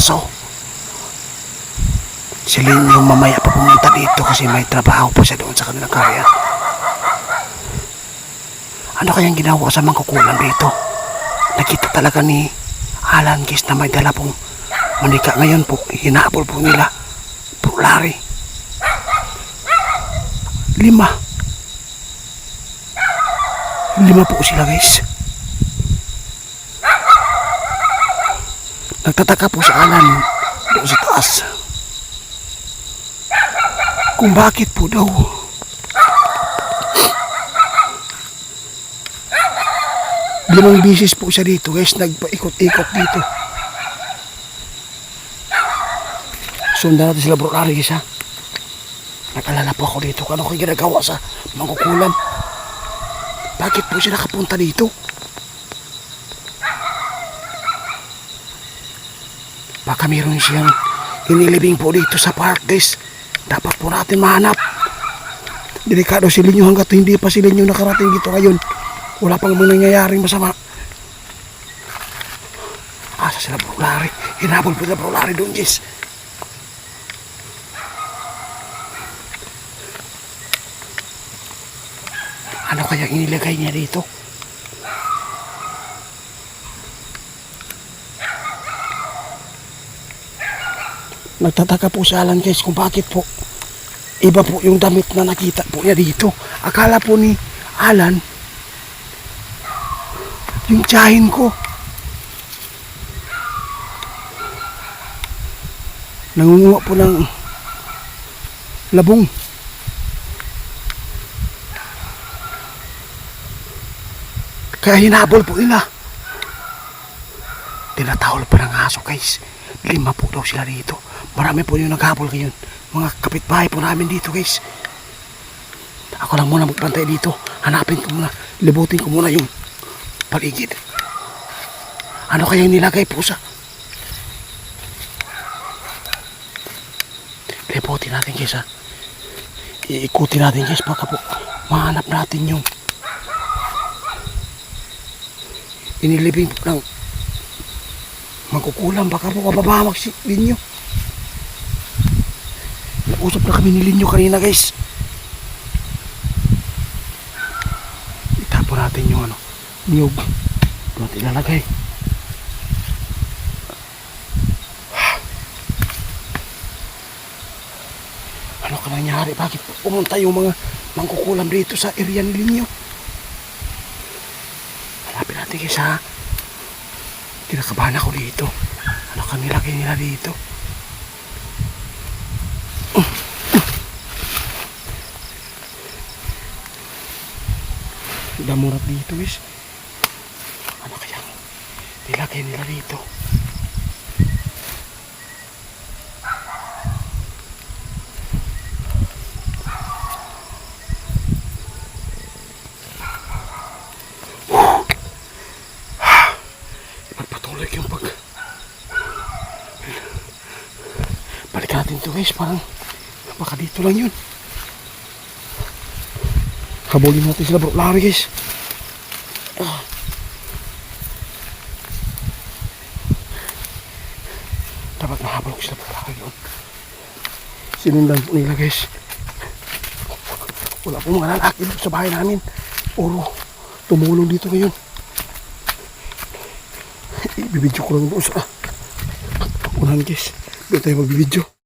aso. Si Linyo mamaya pa pumunta dito kasi may trabaho pa siya doon sa kanilang karya. Ano kayang ginawa sa mangkukulam dito? Nakita talaga ni Alan Guys na may dala pong manika. Ngayon po, hinabol po nila. Bro Larry. 5 po sila guys. Nagtataka po si Alan doon sa taas kung bakit po daw limang bisis po siya dito guys, nagpaikot-ikot dito. Sundan natin sila Bro Larry guys ha. Nag-alala po ako dito kung ano kayo ginagawa sa mangkukulam. Bakit po siya nakapunta dito? Baka meron siyang inilibing po dito sa park guys. Dapat po natin mahanap. Delikado si Linyo hanggat hindi pa si Linyo nakarating dito ngayon. Wala pang mga nangyayaring masama. Asa sila Bro Larry? Hinabol po sila Bro Larry doon guys. Ano kaya inilagay niya dito? Nagtataka po si Alan guys kung bakit po iba po yung damit na nakita po niya dito. Akala po ni Alan yung tiyahin ko nangunguha po ng labong. Kaya hinabol po nila. Tinatawal pa ng aso guys. 5 po daw sila dito. Marami po yung naghabol ngayon. Mga kapitbahay po namin dito guys. Ako lang muna magbantay dito. Hanapin ko muna. Libutin ko muna yung paligid. Ano kaya nilagay po sa libutin natin guys ha. Iikutin natin guys. Baka po mahanap natin yung inilibing po ng mangkukulam. Baka po kababamak si Linyo. Nausap na kami ni Linyo kanina guys. Itapon natin yung niyog. Doon natin ilalagay. Ano ka nangyari? Bakit pumunta yung mga mangkukulam dito sa area ni Linyo? Hanapin natin guys ha. Kinakabahan ako dito. Ano ka nilagay nila dito? Damurat dito guys. Ano kaya nilagay nila dito? Magpatuloy yung balik natin to guys. Parang baka dito lang yun. Habulin natin sila Bro Larry guys. Dapat mahabol ko sila Bro Larry doon. Sinundan po nila guys. Wala po mga lalaki sa bahay namin. Puro tumulong dito ngayon. Ibibidyo ko lang doon sa unahan guys. Doon tayo magbibidyo.